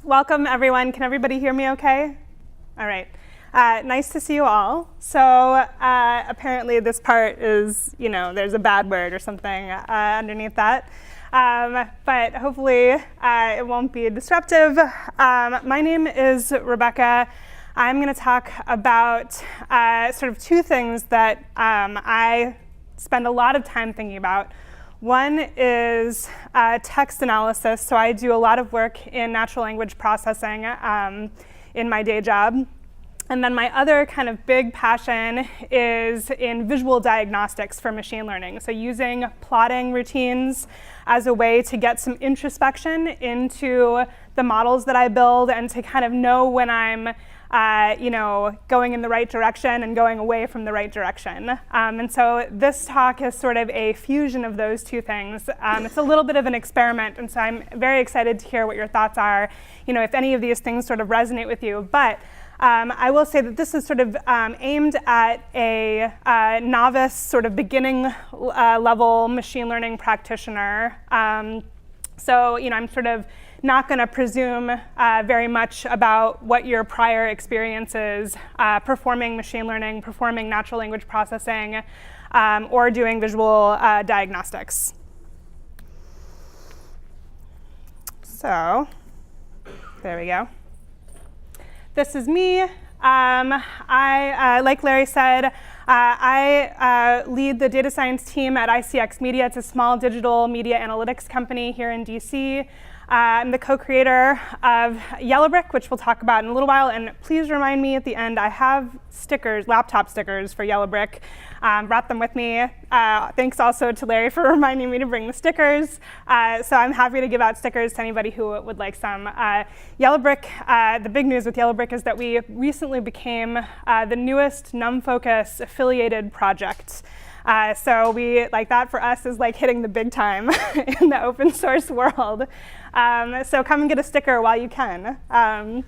Welcome, everyone. Can everybody hear me okay? All right. Nice to see you all. So apparently this part is, there's a bad word or something underneath that. But hopefully it won't be disruptive. My name is Rebecca. I'm going to talk about sort of two things that I spend a lot of time thinking about. One is text analysis. So I do a lot of work in natural language processing in my day job. And then my other kind of big passion is in visual diagnostics for machine learning. So using plotting routines as a way to get some introspection into the models that I build and to kind of know when I'm going in the right direction and going away from the right direction. And so this talk is sort of a fusion of those two things. It's a little bit of an experiment, and so I'm very excited to hear what your thoughts are, if any of these things sort of resonate with you. But I will say that this is sort of aimed at a novice, sort of beginning level machine learning practitioner. So I'm sort of not going to presume very much about what your prior experience is performing machine learning, performing natural language processing, or doing visual diagnostics. So there we go. This is me. I, like Larry said, I lead the data science team at ICX Media. It's a small digital media analytics company here in DC. I'm the co-creator of Yellowbrick, which we'll talk about in a little while. And please remind me at the end, I have stickers, laptop stickers for Yellowbrick. Brought them with me. Thanks also to Larry for reminding me to bring the stickers. So I'm happy to give out stickers to anybody who would like some. Yellowbrick, the big news with Yellowbrick is that we recently became the newest NumFOCUS affiliated project. So that for us is like hitting the big time in the open source world. So come and get a sticker while you can. I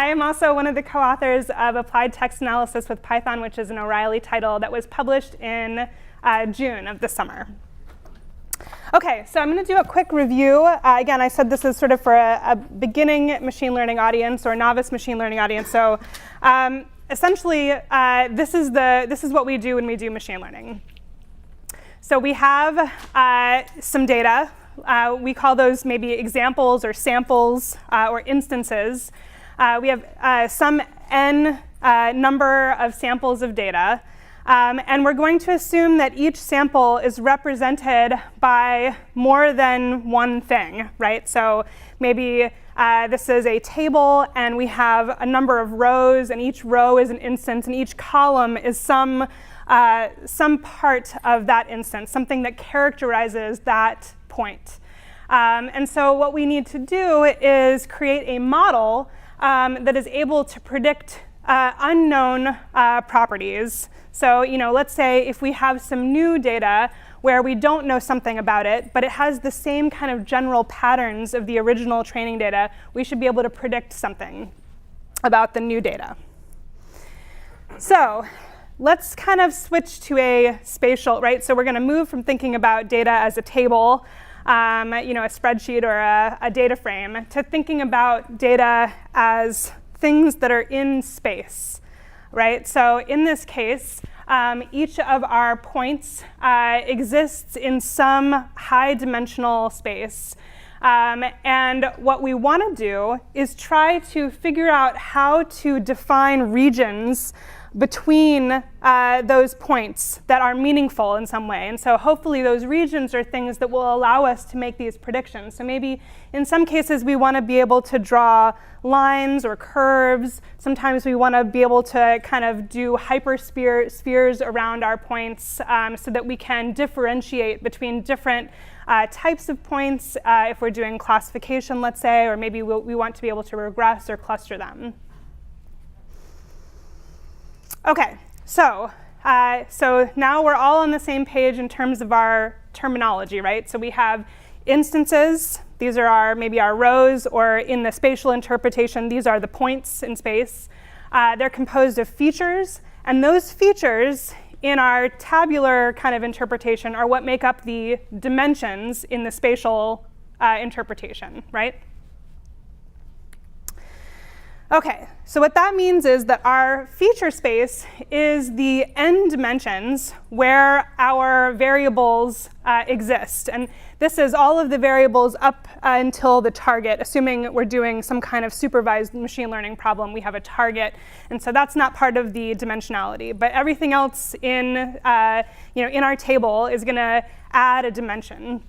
am also one of the co-authors of Applied Text Analysis with Python, which is an O'Reilly title that was published in June of this summer. OK, so I'm going to do a quick review. Again, I said this is sort of for a beginning machine learning audience or a novice machine learning audience. So essentially, this is what we do when we do machine learning. So we have some data. We call those maybe examples or samples or instances. We have some n number of samples of data. And we're going to assume that each sample is represented by more than one thing, right? So maybe this is a table, and we have a number of rows, and each row is an instance, and each column is some part of that instance, something that characterizes that point. And so what we need to do is create a model that is able to predict unknown properties. So let's say if we have some new data where we don't know something about it, but it has the same kind of general patterns of the original training data, we should be able to predict something about the new data. So let's kind of switch to a spatial, right? So we're going to move from thinking about data as a table, a spreadsheet or a data frame, to thinking about data as things that are in space, right? So in this case, each of our points exists in some high-dimensional space. And what we want to do is try to figure out how to define regions between those points that are meaningful in some way. And so hopefully those regions are things that will allow us to make these predictions. So maybe in some cases we want to be able to draw lines or curves. Sometimes we want to be able to kind of do hyperspheres around our points so that we can differentiate between different types of points if we're doing classification, let's say, or maybe we want to be able to regress or cluster them. OK, so now we're all on the same page in terms of our terminology, right? So we have instances. These are maybe our rows, or in the spatial interpretation, these are the points in space. They're composed of features, and those features in our tabular kind of interpretation are what make up the dimensions in the spatial interpretation, right? OK, so what that means is that our feature space is the n dimensions where our variables exist. And this is all of the variables up until the target, assuming we're doing some kind of supervised machine learning problem. We have a target, and so that's not part of the dimensionality. But everything else in, in our table is going to add a dimension.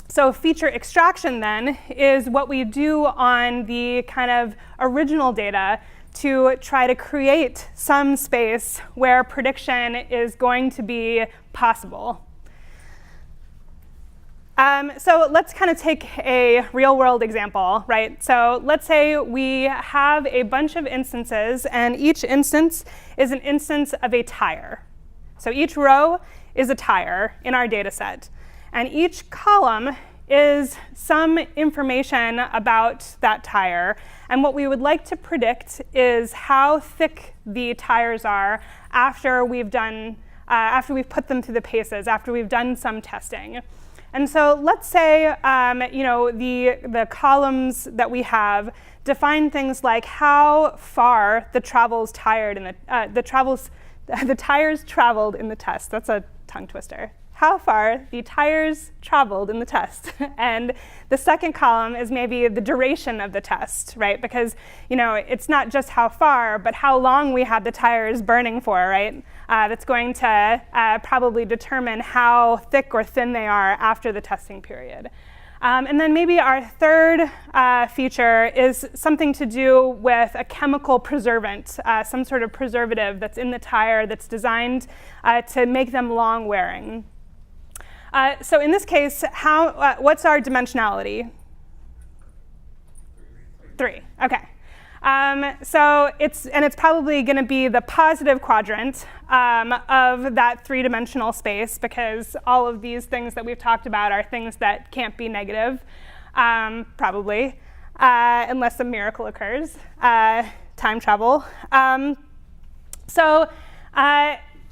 So feature extraction, then, is what we do on the kind of original data to try to create some space where prediction is going to be possible. So let's kind of take a real-world example, right? So let's say we have a bunch of instances, and each instance is an instance of a tire. So each row is a tire in our data set. And each column is some information about that tire. And what we would like to predict is how thick the tires are after we've put them through the paces, after we've done some testing. And so let's say the columns that we have define things like how far the tires traveled in the test. That's a tongue twister. How far the tires traveled in the test. And the second column is maybe the duration of the test, right? Because it's not just how far, but how long we had the tires burning for, right? That's going to probably determine how thick or thin they are after the testing period. And then maybe our third feature is something to do with a chemical preservant, some sort of preservative that's in the tire that's designed to make them long-wearing. So in this case, what's our dimensionality? 3. OK. So it's probably going to be the positive quadrant of that 3-dimensional space, because all of these things that we've talked about are things that can't be negative, probably, unless a miracle occurs, time travel.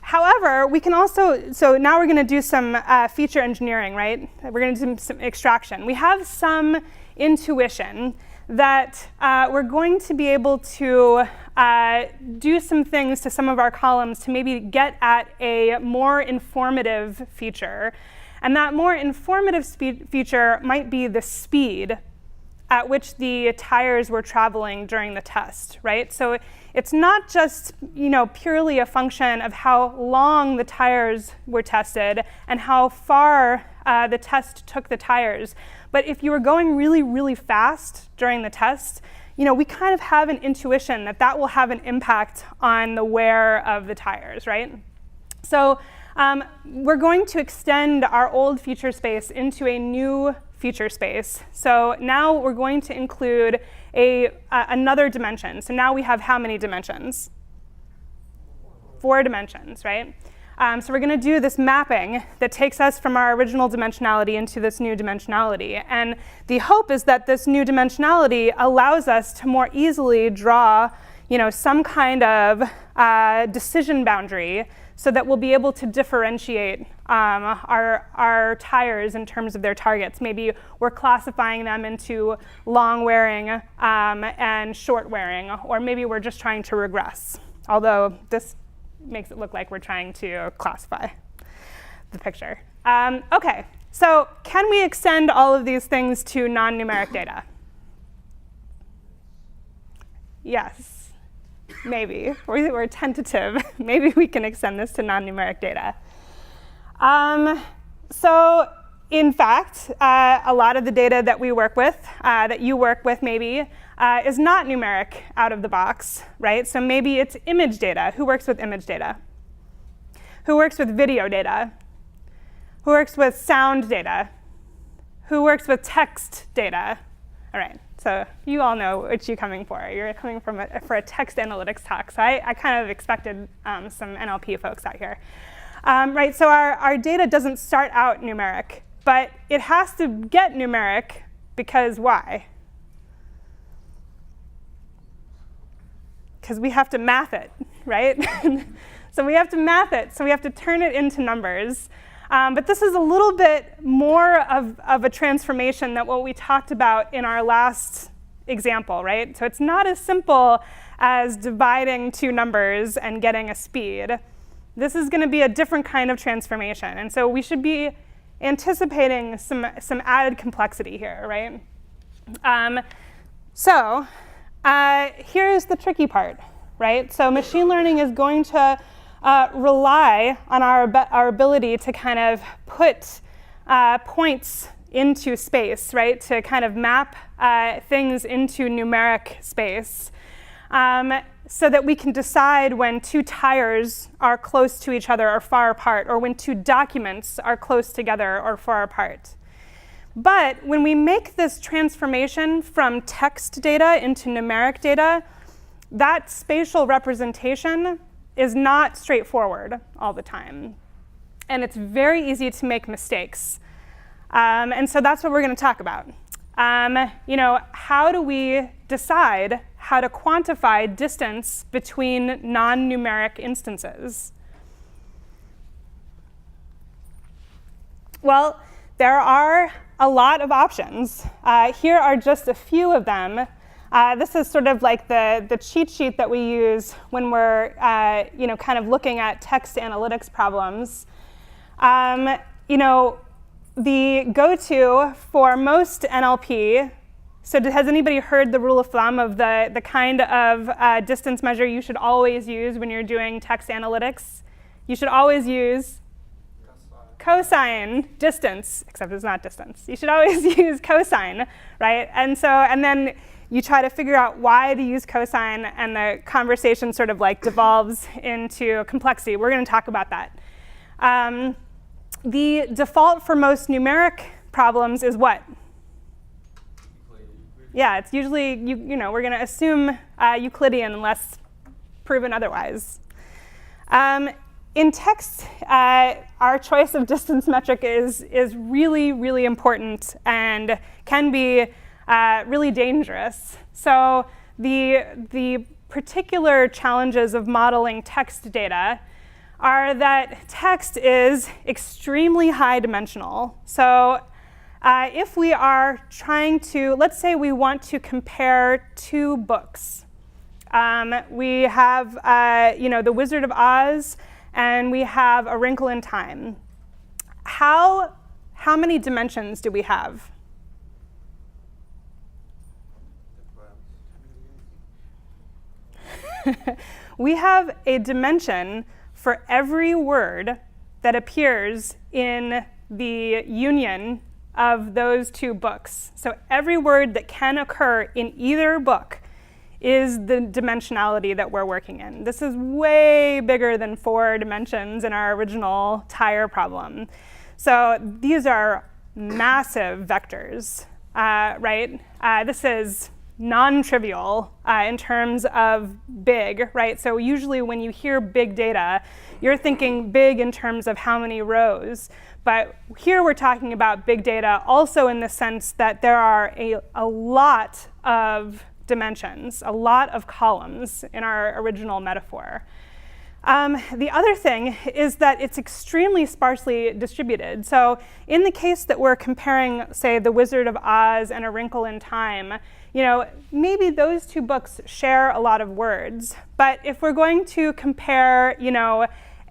However, we can also, so now we're going to do some feature engineering, right? We're going to do some extraction. We have some intuition that we're going to be able to do some things to some of our columns to maybe get at a more informative feature. And that more informative feature might be the speed at which the tires were traveling during the test, right? So it's not just purely a function of how long the tires were tested and how far the test took the tires. But if you were going really, really fast during the test, we kind of have an intuition that that will have an impact on the wear of the tires, right? So we're going to extend our old feature space into a new feature space. So now we're going to include another dimension. So now we have how many dimensions? 4 dimensions, right? So we're going to do this mapping that takes us from our original dimensionality into this new dimensionality. And the hope is that this new dimensionality allows us to more easily draw some kind of decision boundary so that we'll be able to differentiate our tires in terms of their targets. Maybe we're classifying them into long-wearing and short-wearing, or maybe we're just trying to regress, although this makes it look like we're trying to classify the picture. OK, so can we extend all of these things to non-numeric data? Yes. Maybe. We're tentative. Maybe we can extend this to non-numeric data. So in fact, a lot of the data that we work with, that you work with maybe, is not numeric out of the box, right? So maybe it's image data. Who works with image data? Who works with video data? Who works with sound data? Who works with text data? All right. So you all know what you're coming for. You're coming for a text analytics talk. So I kind of expected some NLP folks out here. Right, so our data doesn't start out numeric, but it has to get numeric because why? Because we have to math it, right? So we have to math it. So we have to turn it into numbers. But this is a little bit more of a transformation than what we talked about in our last example, right? So it's not as simple as dividing two numbers and getting a speed. This is going to be a different kind of transformation. And so we should be anticipating some added complexity here, right? Here's the tricky part, right? So machine learning is going to rely on our ability to kind of put points into space, right? To kind of map things into numeric space. So that we can decide when two tires are close to each other or far apart, or when two documents are close together or far apart. But when we make this transformation from text data into numeric data, that spatial representation is not straightforward all the time. And it's very easy to make mistakes. And so that's what we're going to talk about. How do we decide how to quantify distance between non-numeric instances? Well, there are a lot of options. Here are just a few of them. This is sort of like the cheat sheet that we use when we're kind of looking at text analytics problems. The go-to for most NLP, so has anybody heard the rule of thumb of the kind of distance measure you should always use when you're doing text analytics? You should always use cosine, distance, except it's not distance. You should always use cosine, right? And then you try to figure out why to use cosine, and the conversation sort of like devolves into complexity. We're going to talk about that. The default for most numeric problems is what? Yeah, it's usually, we're going to assume Euclidean unless proven otherwise. In text, our choice of distance metric is really, really important and can be really dangerous. So the particular challenges of modeling text data are that text is extremely high dimensional. So if we are trying to, let's say we want to compare two books. We have The Wizard of Oz, and we have A Wrinkle in Time. How many dimensions do we have? We have a dimension for every word that appears in the union of those two books. So every word that can occur in either book is the dimensionality that we're working in. This is way bigger than 4 dimensions in our original tire problem. So these are massive vectors, right? This is non-trivial in terms of big, right? So usually when you hear big data, you're thinking big in terms of how many rows. But here we're talking about big data also in the sense that there are a lot of dimensions, a lot of columns in our original metaphor. The other thing is that it's extremely sparsely distributed. So in the case that we're comparing, say, The Wizard of Oz and A Wrinkle in Time, maybe those two books share a lot of words. But if we're going to compare,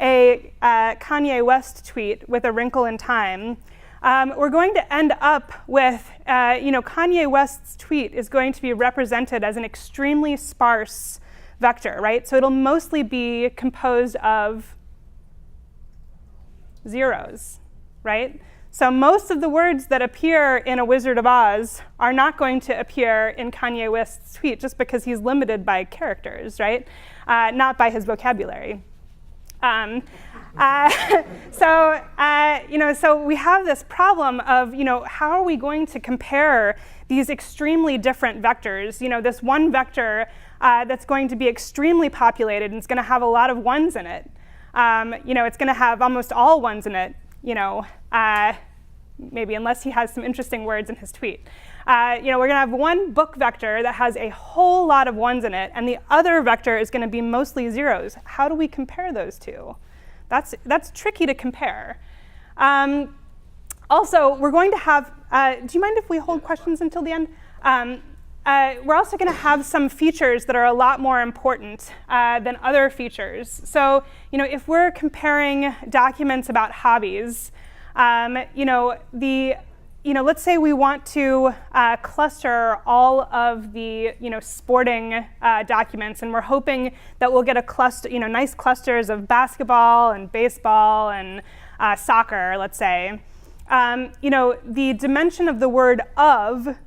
a Kanye West tweet with A Wrinkle in Time, we're going to end up with, Kanye West's tweet is going to be represented as an extremely sparse vector, right? So it'll mostly be composed of zeros, right? So most of the words that appear in A Wizard of Oz are not going to appear in Kanye West's tweet just because he's limited by characters, right? Not by his vocabulary. So we have this problem of, how are we going to compare these extremely different vectors? This one vector that's going to be extremely populated and it's going to have a lot of ones in it. It's going to have almost all ones in it. maybe, unless he has some interesting words in his tweet. We're going to have one book vector that has a whole lot of ones in it, and the other vector is going to be mostly zeros. How do we compare those two? That's tricky to compare. Also, we're going to have, do you mind if we hold questions until the end? We're also going to have some features that are a lot more important than other features. So, if we're comparing documents about hobbies, let's say we want to cluster all of the sporting documents, and we're hoping that we'll get a cluster, nice clusters of basketball and baseball and soccer, let's say. The dimension of the word "of"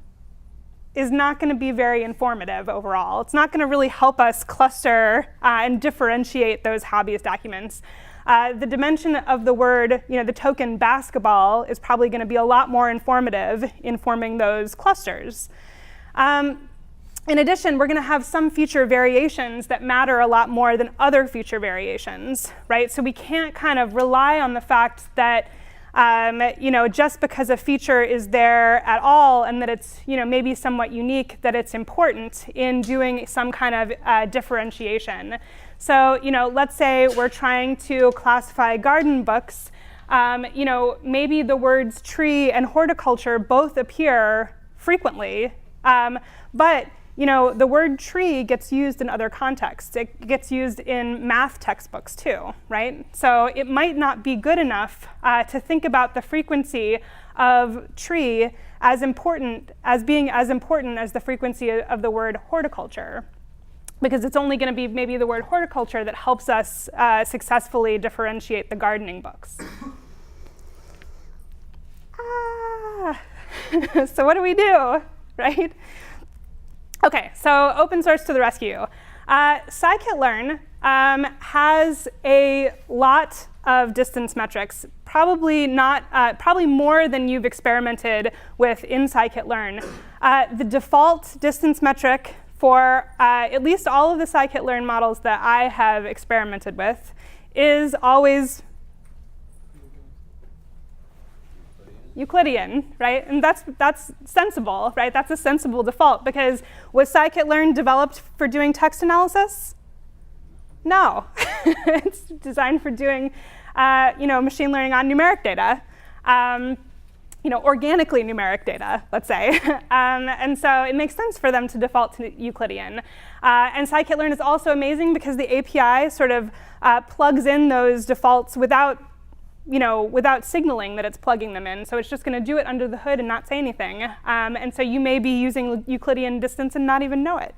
is not going to be very informative overall. It's not going to really help us cluster and differentiate those hobbyist documents. The dimension of the word, the token basketball, is probably going to be a lot more informative in forming those clusters. In addition, we're going to have some feature variations that matter a lot more than other feature variations, right? So we can't kind of rely on the fact that just because a feature is there at all and that it's maybe somewhat unique, that it's important in doing some kind of differentiation. So let's say we're trying to classify garden books. Maybe the words tree and horticulture both appear frequently, but the word tree gets used in other contexts. It gets used in math textbooks too, right? So it might not be good enough to think about the frequency of tree as being as important as the frequency of the word horticulture, because it's only going to be maybe the word horticulture that helps us successfully differentiate the gardening books. So what do we do, right? OK, so open source to the rescue. Scikit-learn has a lot of distance metrics, probably more than you've experimented with in scikit-learn. The default distance metric for at least all of the scikit-learn models that I have experimented with is always Euclidean, right? And that's sensible, right? That's a sensible default, because was scikit-learn developed for doing text analysis? No. It's designed for doing machine learning on numeric data, organically numeric data, let's say. And so it makes sense for them to default to Euclidean. And scikit-learn is also amazing because the API sort of plugs in those defaults without signaling that it's plugging them in. So it's just going to do it under the hood and not say anything. And so you may be using Euclidean distance and not even know it.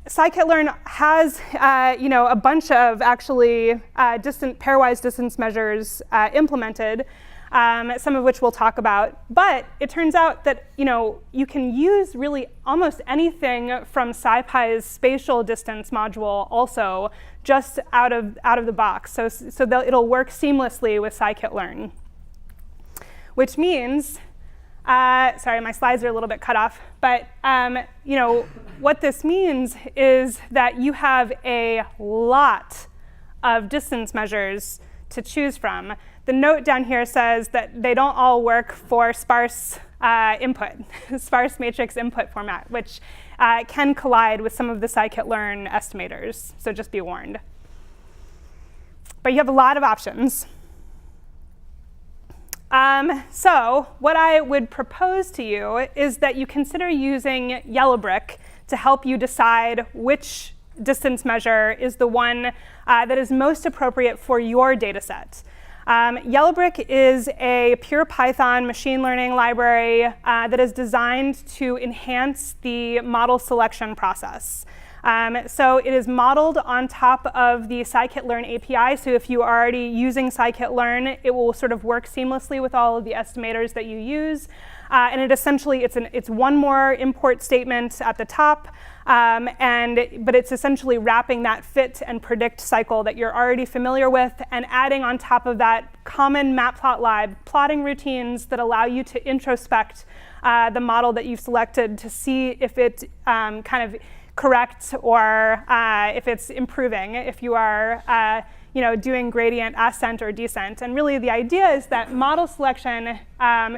Scikit-learn has a bunch of actually pairwise distance measures implemented, some of which we'll talk about. But it turns out that you can use really almost anything from SciPy's spatial distance module also just out of the box. So it'll work seamlessly with scikit-learn, which means, sorry, my slides are a little bit cut off, but what this means is that you have a lot of distance measures to choose from. The note down here says that they don't all work for sparse sparse matrix input format, which can collide with some of the scikit-learn estimators, so just be warned. But you have a lot of options. So what I would propose to you is that you consider using Yellowbrick to help you decide which distance measure is the one that is most appropriate for your data set. Yellowbrick is a pure Python machine learning library that is designed to enhance the model selection process. So it is modeled on top of the scikit-learn API. So if you are already using scikit-learn, it will sort of work seamlessly with all of the estimators that you use. And it's one more import statement at the top. But it's essentially wrapping that fit and predict cycle that you're already familiar with and adding on top of that common matplotlib plotting routines that allow you to introspect the model that you've selected to see if it kind of correct or if it's improving, if you are doing gradient ascent or descent. And really the idea is that model selection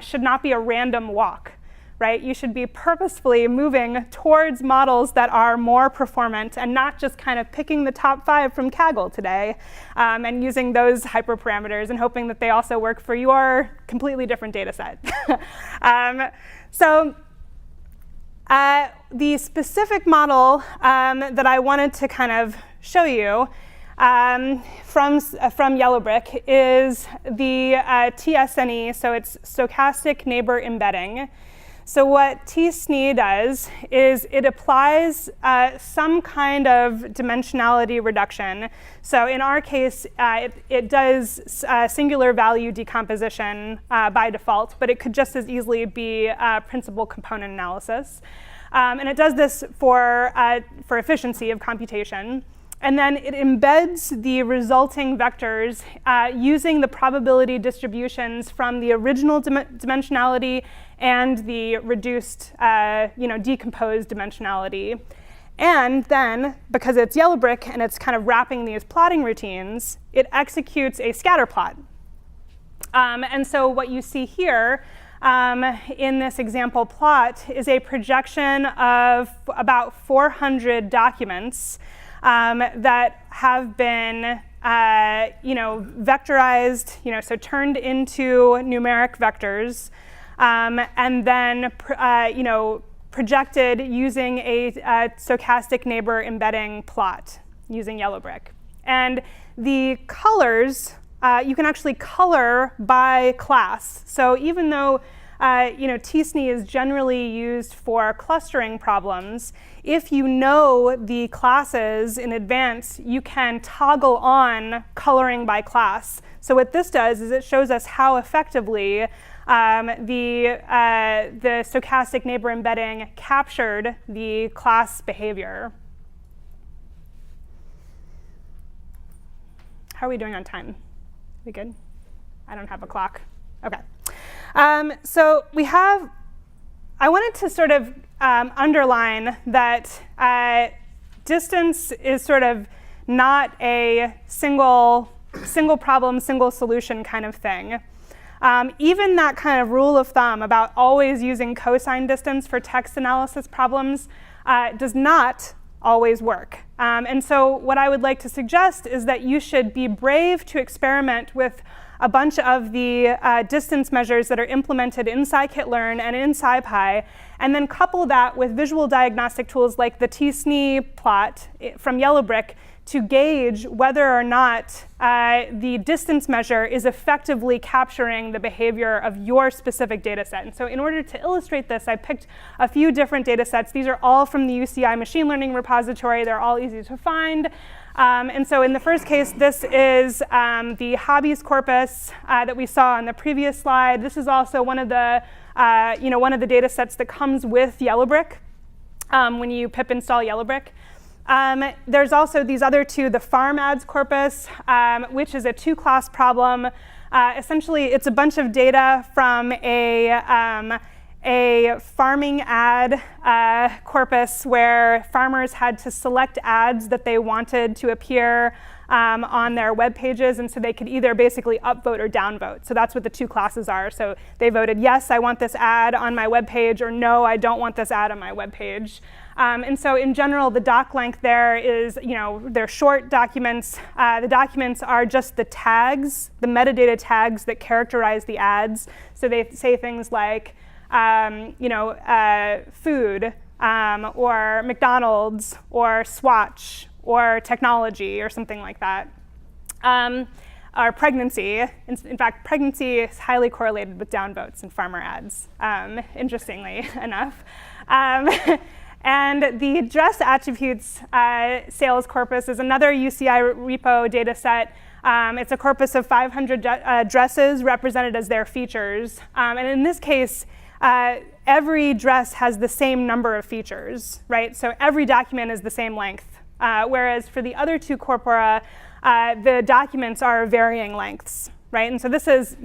should not be a random walk, right? You should be purposefully moving towards models that are more performant and not just kind of picking the top 5 from Kaggle today and using those hyperparameters and hoping that they also work for your completely different data set. The specific model that I wanted to kind of show you from Yellowbrick is the TSNE, so it's stochastic neighbor embedding. So what TSNE does is it applies some kind of dimensionality reduction. So in our case, it does singular value decomposition by default, but it could just as easily be principal component analysis. And it does this for efficiency of computation. And then it embeds the resulting vectors using the probability distributions from the original dimensionality and the reduced, decomposed dimensionality. And then, because it's Yellowbrick and it's kind of wrapping these plotting routines, it executes a scatter plot. And so what you see here in this example plot is a projection of about 400 documents that have been vectorized, so turned into numeric vectors, and then projected using a stochastic neighbor embedding plot using Yellowbrick. And the colors, you can actually color by class. So even though TSNE is generally used for clustering problems, if you know the classes in advance, you can toggle on coloring by class. So what this does is it shows us how effectively the stochastic neighbor embedding captured the class behavior. How are we doing on time? We good? I don't have a clock. OK. So I wanted to sort of underline that distance is sort of not a single problem, single solution kind of thing. Even that kind of rule of thumb about always using cosine distance for text analysis problems does not always work. And so what I would like to suggest is that you should be brave to experiment with a bunch of the distance measures that are implemented in scikit-learn and in SciPy, and then couple that with visual diagnostic tools like the TSNE plot from Yellowbrick to gauge whether or not the distance measure is effectively capturing the behavior of your specific data set. And so in order to illustrate this, I picked a few different data sets. These are all from the UCI machine learning repository. They're all easy to find. And so in the first case, this is the hobbies corpus that we saw on the previous slide. This is also one of the data sets that comes with Yellowbrick when you pip install Yellowbrick. There's also these other two, the farm ads corpus, which is a 2-class problem. Essentially, it's a bunch of data from a farming ad corpus where farmers had to select ads that they wanted to appear on their web pages, and so they could either basically upvote or downvote. So that's what the 2 classes are. So they voted, yes, I want this ad on my web page, or no, I don't want this ad on my web page. And so in general, the doc length there is, they're short documents. The documents are just the tags, the metadata tags that characterize the ads. So they say things like, food, or McDonald's, or Swatch, or technology, or something like that. Or pregnancy. In fact, pregnancy is highly correlated with downvotes in farmer ads, interestingly enough. And the dress attributes sales corpus is another UCI repo data set. It's a corpus of 500 dresses represented as their features. And in this case, every dress has the same number of features, right? So every document is the same length. Whereas for the other 2 corpora, the documents are varying lengths, right? And so this is,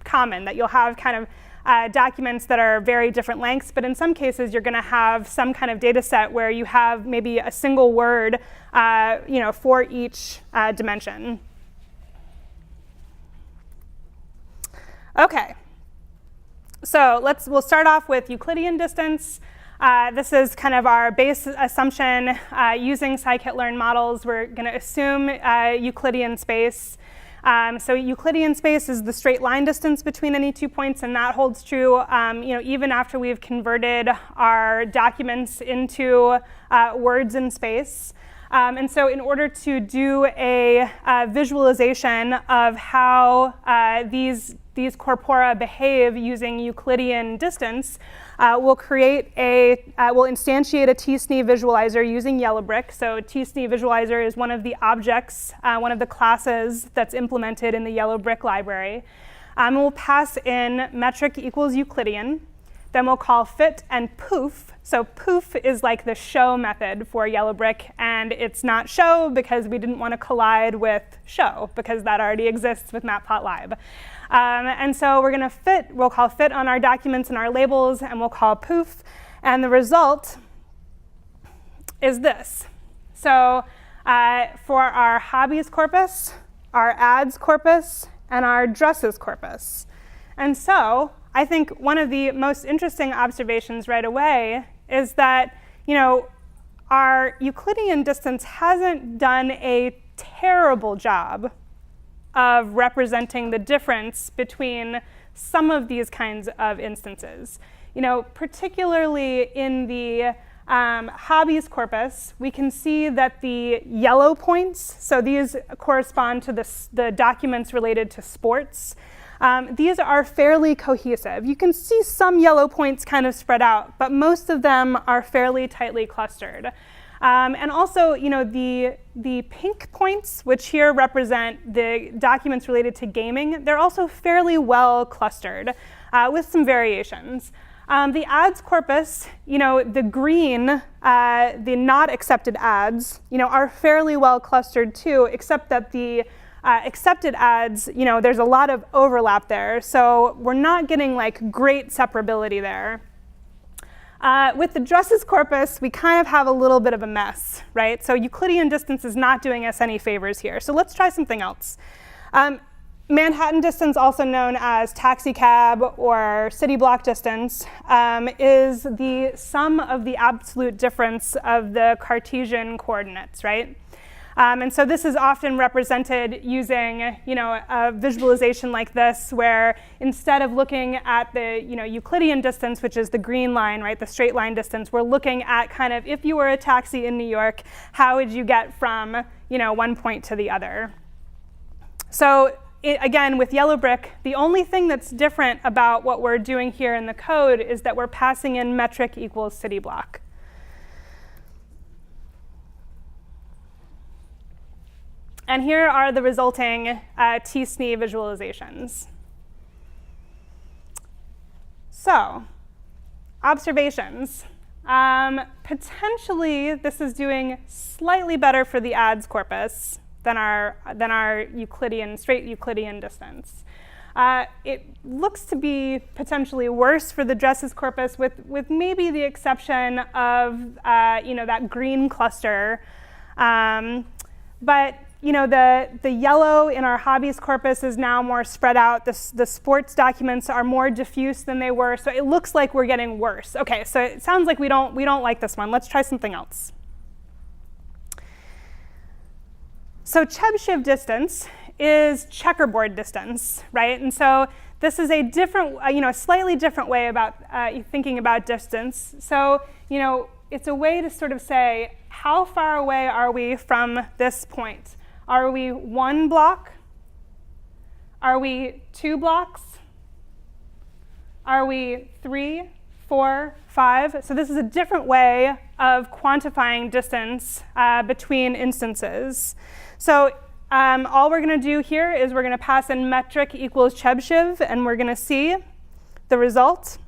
common, that you'll have kind of documents that are very different lengths, but in some cases you're going to have some kind of data set where you have maybe a single word, for each dimension. Okay, so we'll start off with Euclidean distance. This is kind of our base assumption. Using scikit-learn models, we're going to assume Euclidean space. So Euclidean space is the straight line distance between any 2 points, and that holds true even after we've converted our documents into words in space. And so in order to do a visualization of how these corpora behave using Euclidean distance, we'll instantiate a t-SNE visualizer using Yellowbrick. So t-SNE visualizer is one of the objects, one of the classes that's implemented in the Yellowbrick library. We'll pass in metric equals Euclidean. Then we'll call fit and poof. So poof is like the show method for Yellowbrick, and it's not show because we didn't want to collide with show, because that already exists with Matplotlib. And so we'll call fit on our documents and our labels, and we'll call poof. And the result is this. So for our hobbies corpus, our ads corpus, and our dresses corpus. And so I think one of the most interesting observations right away is that, our Euclidean distance hasn't done a terrible job of representing the difference between some of these kinds of instances. Particularly in the hobbies corpus, we can see that the yellow points, so these correspond to the documents related to sports. These are fairly cohesive. You can see some yellow points kind of spread out, but most of them are fairly tightly clustered. And also, the pink points, which here represent the documents related to gaming, they're also fairly well clustered with some variations. The ads corpus, the green, the not accepted ads, are fairly well clustered too, except that the accepted ads, there's a lot of overlap there, so we're not getting like great separability there. With the dresses corpus, we kind of have a little bit of a mess, right? So Euclidean distance is not doing us any favors here. So let's try something else. Manhattan distance, also known as taxi cab or city block distance, is the sum of the absolute difference of the Cartesian coordinates, right? And so this is often represented using, a visualization like this, where instead of looking at the, Euclidean distance, which is the green line, right, the straight line distance, we're looking at kind of, if you were a taxi in New York, how would you get from, one point to the other? So again, with Yellowbrick, the only thing that's different about what we're doing here in the code is that we're passing in metric equals city block. And here are the resulting t-SNE visualizations. So, observations. Potentially, this is doing slightly better for the ads corpus than our straight Euclidean distance. It looks to be potentially worse for the dresses corpus, with maybe the exception of that green cluster. But the yellow in our hobbies corpus is now more spread out. The sports documents are more diffuse than they were, so it looks like we're getting worse. Okay, so it sounds like we don't like this one. Let's try something else. So Chebyshev distance is checkerboard distance, right? And so this is a different, a slightly different way about thinking about distance. So, it's a way to sort of say, how far away are we from this point? Are we 1 block? Are we 2 blocks? Are we 3, 4, 5? So this is a different way of quantifying distance between instances. So all we're going to do here is we're going to pass in metric equals Chebyshev, and we're going to see the result.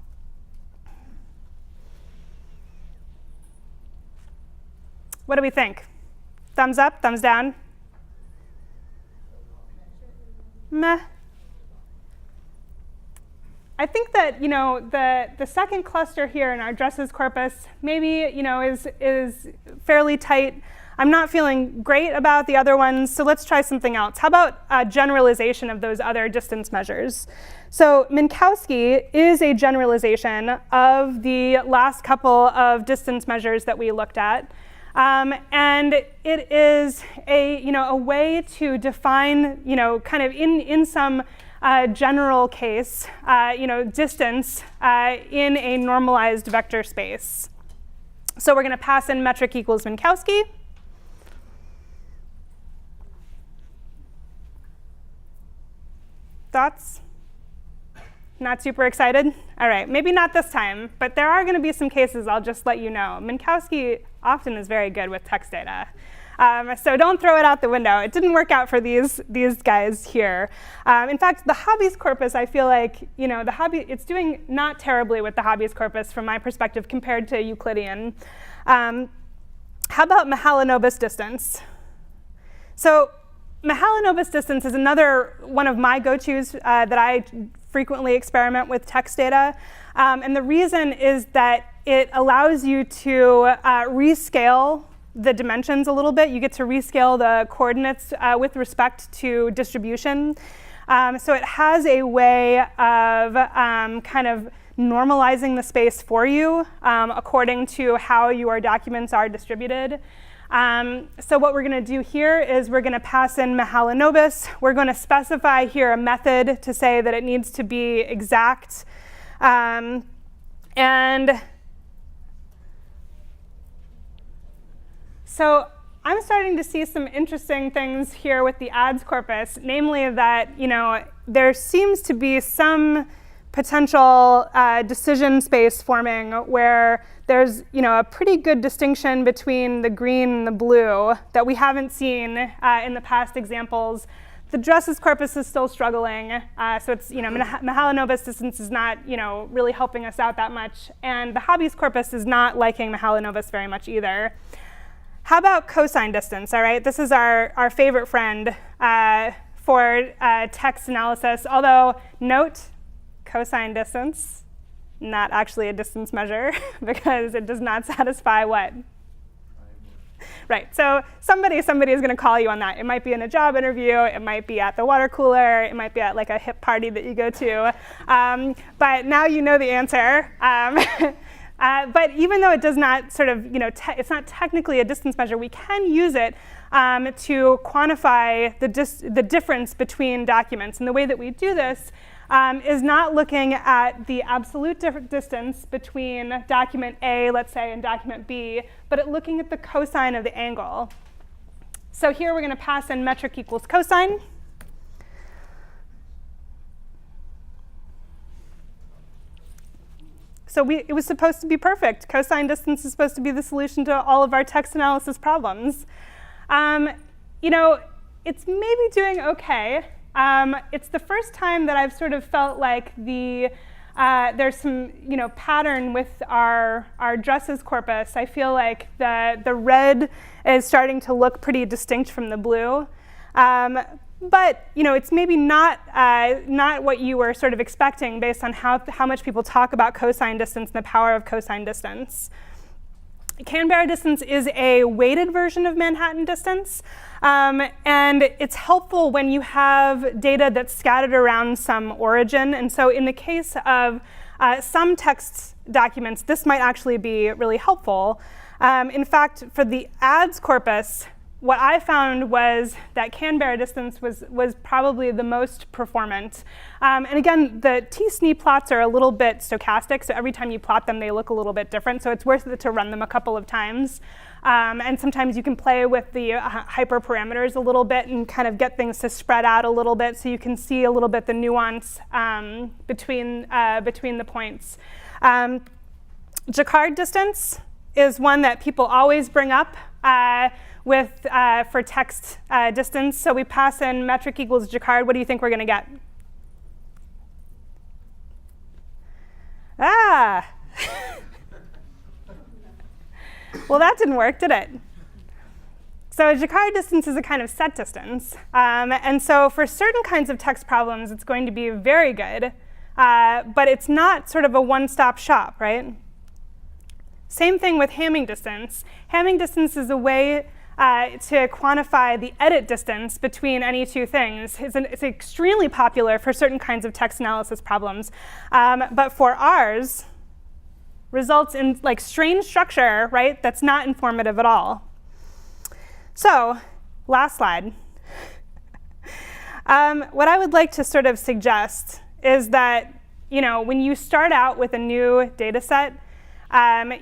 What do we think? Thumbs up, thumbs down? Meh. I think that the second cluster here in our dresses corpus maybe is fairly tight. I'm not feeling great about the other ones, so let's try something else. How about a generalization of those other distance measures? So Minkowski is a generalization of the last couple of distance measures that we looked at. And it is a way to define, kind of in some general case, distance in a normalized vector space. So we're going to pass in metric equals Minkowski. Thoughts? Not super excited? All right, maybe not this time, but there are going to be some cases I'll just let you know. Minkowski often is very good with text data. So don't throw it out the window. It didn't work out for these guys here. In fact, the hobbies corpus, I feel like, it's doing not terribly with the hobbies corpus from my perspective compared to Euclidean. How about Mahalanobis distance? So Mahalanobis distance is another one of my go-tos that I frequently experiment with text data. And the reason is that it allows you to rescale the dimensions a little bit. You get to rescale the coordinates with respect to distribution. So it has a way of kind of normalizing the space for you according to how your documents are distributed. So what we're going to do here is we're going to pass in Mahalanobis. We're going to specify here a method to say that it needs to be exact. And so I'm starting to see some interesting things here with the ads corpus, namely that there seems to be some potential decision space forming where there's a pretty good distinction between the green and the blue that we haven't seen in the past examples. The dresses corpus is still struggling, so it's Mahalanobis distance is not really helping us out that much, and the hobbies corpus is not liking Mahalanobis very much either. How about cosine distance? All right, this is our favorite friend for text analysis. Although note, cosine distance, not actually a distance measure because it does not satisfy what? Right, so somebody is going to call you on that. It might be in a job interview, it might be at the water cooler, it might be at like a hip party that you go to. But now you know the answer. But even though it does not sort of, it's not technically a distance measure, we can use it to quantify the difference between documents. And the way that we do this is not looking at the absolute distance between document A, let's say, and document B, but at looking at the cosine of the angle. So here we're going to pass in metric equals cosine. So it was supposed to be perfect. Cosine distance is supposed to be the solution to all of our text analysis problems. It's maybe doing OK. It's the first time that I've sort of felt like there's some pattern with our dresses corpus. I feel like the red is starting to look pretty distinct from the blue. But it's maybe not what you were sort of expecting based on how much people talk about cosine distance and the power of cosine distance. Canberra distance is a weighted version of Manhattan distance, and it's helpful when you have data that's scattered around some origin. And so in the case of some text documents, this might actually be really helpful. In fact, for the ads corpus, what I found was that Canberra distance was probably the most performant. And again, the t-SNE plots are a little bit stochastic, so every time you plot them, they look a little bit different, so it's worth it to run them a couple of times. And sometimes you can play with the hyperparameters a little bit and kind of get things to spread out a little bit so you can see a little bit the nuance between the points. Jacquard distance is one that people always bring up for text distance. So we pass in metric equals Jacquard. What do you think we're going to get? Ah! Well, that didn't work, did it? So Jacquard distance is a kind of set distance. And so for certain kinds of text problems, it's going to be very good. But it's not sort of a one-stop shop, right? Same thing with Hamming distance. Hamming distance is a way to quantify the edit distance between any two things. It's extremely popular for certain kinds of text analysis problems. But for ours, results in like strange structure, right, that's not informative at all. So, last slide. What I would like to sort of suggest is that, when you start out with a new data set,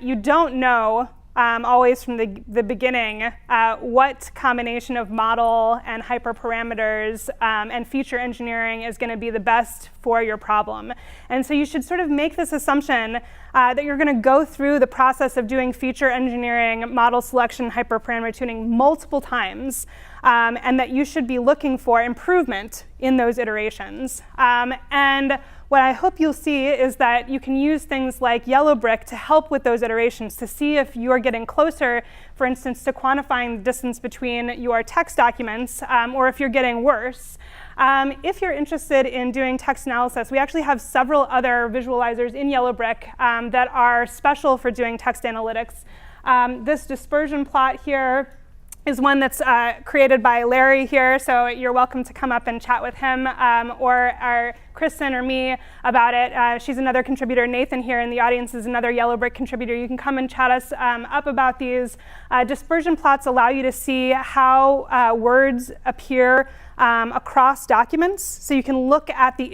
you don't know always from the beginning what combination of model and hyperparameters and feature engineering is going to be the best for your problem. And so you should sort of make this assumption that you're going to go through the process of doing feature engineering, model selection, hyperparameter tuning multiple times, and that you should be looking for improvement in those iterations. And what I hope you'll see is that you can use things like Yellowbrick to help with those iterations to see if you're getting closer, for instance, to quantifying the distance between your text documents, or if you're getting worse. If you're interested in doing text analysis, we actually have several other visualizers in Yellowbrick that are special for doing text analytics. This dispersion plot here is one that's created by Larry here, so you're welcome to come up and chat with him or Kristen or me about it. She's another contributor. Nathan here in the audience is another Yellowbrick contributor. You can come and chat us up about these. Dispersion plots allow you to see how words appear across documents. So you can look at the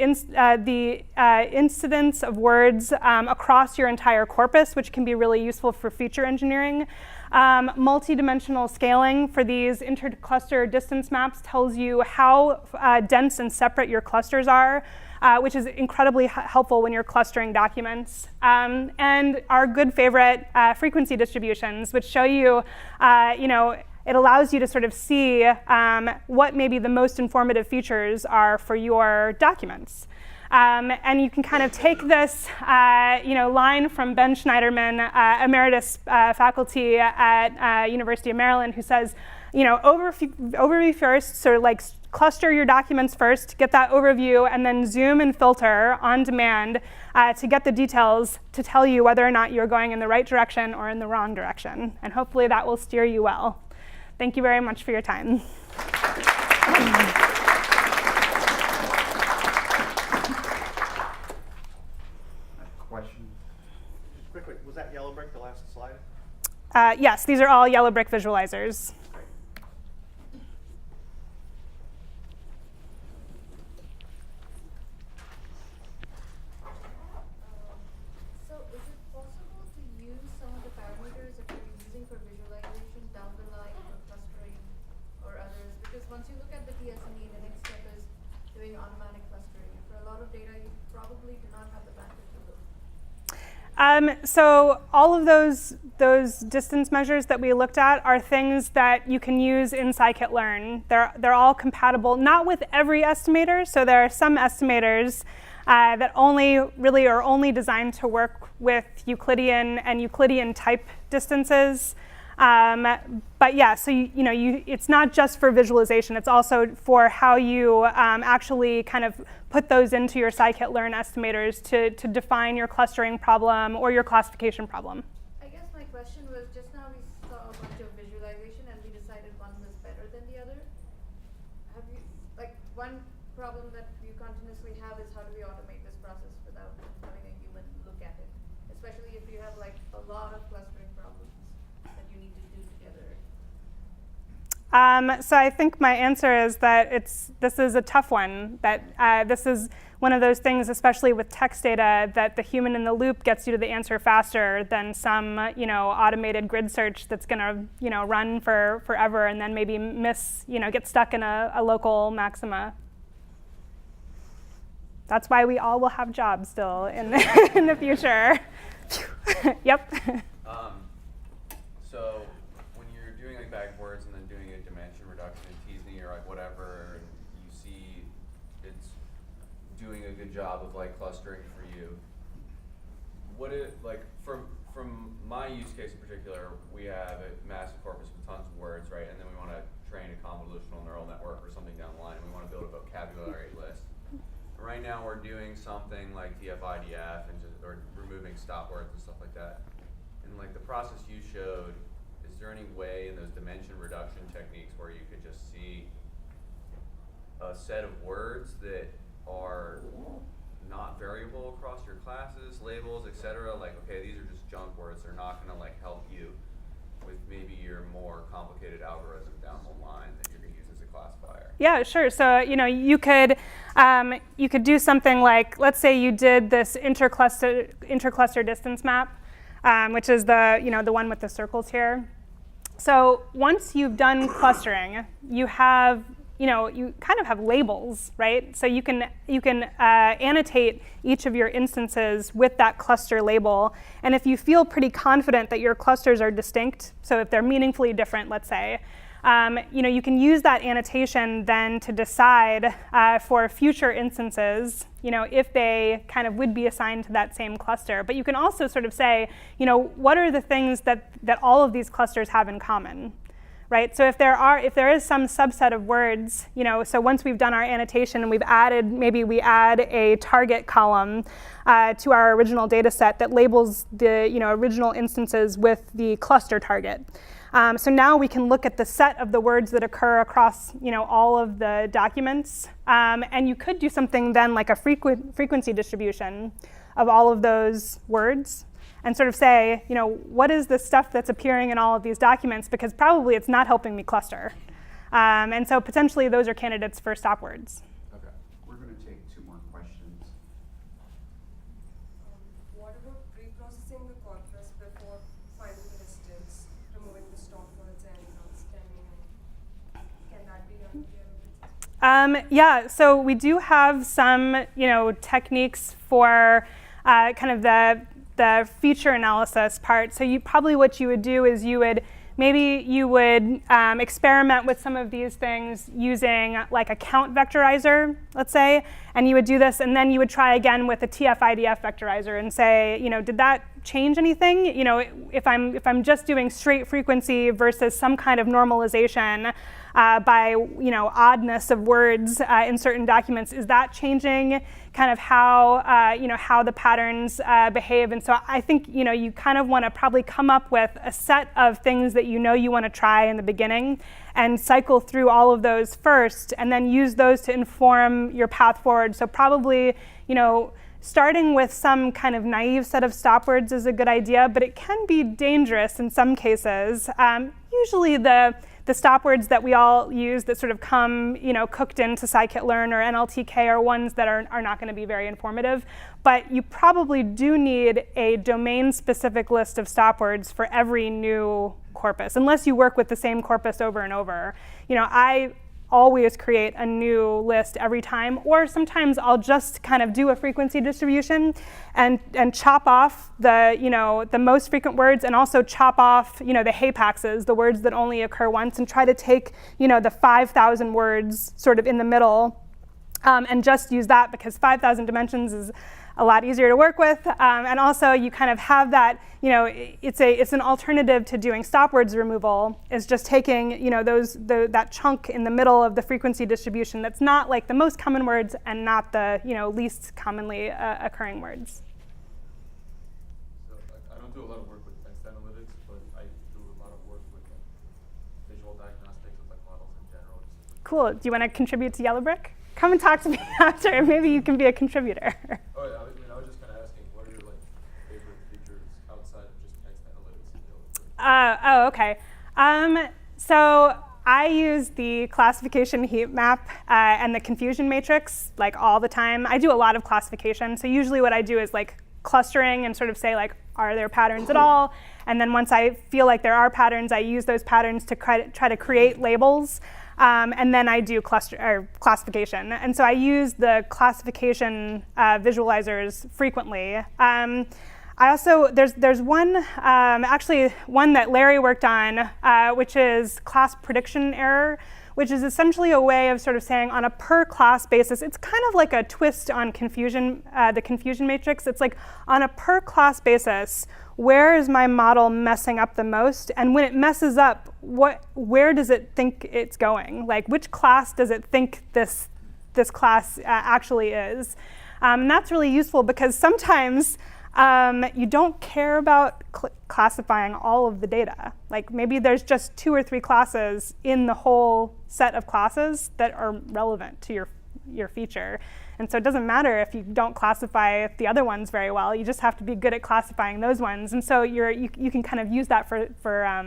incidence of words across your entire corpus, which can be really useful for feature engineering. Multi-dimensional scaling for these intercluster distance maps tells you how dense and separate your clusters are, which is incredibly helpful when you're clustering documents. And our good favorite frequency distributions, which show you, it allows you to sort of see what maybe the most informative features are for your documents. And you can kind of take this line from Ben Schneiderman, emeritus faculty at University of Maryland, who says, overview first, sort of like cluster your documents first, get that overview, and then zoom and filter on demand to get the details to tell you whether or not you're going in the right direction or in the wrong direction. And hopefully that will steer you well. Thank you very much for your time. Quickly, was that Yellowbrick the last slide? Yes, these are all Yellowbrick visualizers. So is it possible to use some of the parameters that you're using for visualization down the line for clustering or others? Because once you look at the TSNE, the next step is doing automatic clustering. And for a lot of data, you probably do not have the bandwidth to do. So all of those distance measures that we looked at are things that you can use in scikit-learn. They're all compatible, not with every estimator. So there are some estimators that are only designed to work with Euclidean and Euclidean type distances. But yeah, so it's not just for visualization. It's also for how you actually kind of put those into your scikit-learn estimators to define your clustering problem or your classification problem. I guess my question was, just now we saw a bunch of visualization and we decided one was better than the other. Have you, one problem that you continuously have is how do we automate this process without having a human look at it? Especially if you have a lot of clustering problems that you need to do together. So I think my answer is that this is a tough one. That this is one of those things, especially with text data, that the human in the loop gets you to the answer faster than some automated grid search that's going to run for forever and then maybe get stuck in a local maxima. That's why we all will have jobs still in the future. Yep. So when you're doing bag words and then doing a dimension reduction in TSNE or whatever, and you see it's doing a good job of clustering for you, what it from my use case in particular, we have a massive corpus with tons of words, right? And then we want to train a convolutional neural network or something down the line, and we want to build a vocabulary list. Right now we're doing something like DF-IDF or removing stop words and stuff like that. And the process you showed is there any way in those dimension reduction techniques where you could just see a set of words that are not variable across your classes, labels, etc.? Like, okay, these are just junk words. They're not going to like help you with maybe your more complicated algorithm down the line that you're going to use as a classifier. Yeah, sure. So you could do something like, let's say you did this intercluster distance map, which is the one with the circles here. So once you've done clustering, you kind of have labels, right? So you can annotate each of your instances with that cluster label. And if you feel pretty confident that your clusters are distinct, so if they're meaningfully different, let's say, you can use that annotation then to decide for future instances, if they kind of would be assigned to that same cluster. But you can also sort of say, what are the things that all of these clusters have in common? Right? So if there is some subset of words, so once we've done our annotation and maybe we add a target column to our original data set that labels the original instances with the cluster target. So now we can look at the set of the words that occur across all of the documents. And you could do something then like a frequency distribution of all of those words, and sort of say, what is the stuff that's appearing in all of these documents? Because probably it's not helping me cluster. And so potentially those are candidates for stop words. Okay. We're going to take 2 more questions. What about pre-processing the corpus before finding the distance, removing the stop words and stemming? Can that be done here? Yeah, so we do have some techniques for kind of the feature analysis part. So what you would do is you would experiment with some of these things using like a count vectorizer, let's say, and you would do this, and then you would try again with a TF-IDF vectorizer and say, did that change anything? If I'm just doing straight frequency versus some kind of normalization by oddness of words in certain documents, is that changing kind of how the patterns behave? And so I think you kind of want to probably come up with a set of things that you want to try in the beginning and cycle through all of those first, and then use those to inform your path forward. So probably starting with some kind of naive set of stop words is a good idea, but it can be dangerous in some cases. Usually the stop words that we all use that sort of come, cooked into scikit-learn or NLTK are ones that are not going to be very informative. But you probably do need a domain-specific list of stop words for every new corpus, unless you work with the same corpus over and over. I always create a new list every time, or sometimes I'll just kind of do a frequency distribution and chop off the most frequent words, and also chop off the hapaxes, the words that only occur once, and try to take the 5,000 words sort of in the middle and just use that, because 5,000 dimensions is a lot easier to work with, and also you kind of have that, it's an alternative to doing stop words removal, is just taking that chunk in the middle of the frequency distribution that's not like the most common words and not the least commonly occurring words. So I don't do a lot of work with text analytics, but I do a lot of work with visual diagnostics with models in general. Cool. Do you want to contribute to Yellowbrick? Come and talk to me after. Maybe you can be a contributor. Oh, yeah, I was just kind of asking, what are your favorite features outside of just text analytics? Okay. So I use the classification heat map and the confusion matrix all the time. I do a lot of classification. So usually what I do is clustering and sort of say are there patterns at all? And then once I feel like there are patterns, I use those patterns to try to create labels. And then I do classification. And so I use the classification visualizers frequently. I also, there's one, actually one that Larry worked on, which is class prediction error, which is essentially a way of sort of saying on a per class basis, it's kind of like a twist on confusion, the confusion matrix. It's like on a per class basis, where is my model messing up the most? And when it messes up, where does it think it's going? Which class does it think this class actually is? And that's really useful because sometimes you don't care about classifying all of the data. Like maybe there's just 2 or 3 classes in the whole set of classes that are relevant to your feature. And so it doesn't matter if you don't classify the other ones very well. You just have to be good at classifying those ones. And so you can kind of use that for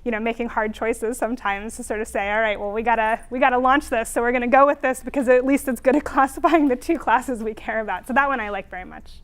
making hard choices sometimes to sort of say, all right, well, we gotta launch this, so we're going to go with this because at least it's good at classifying the 2 classes we care about. So that one I like very much.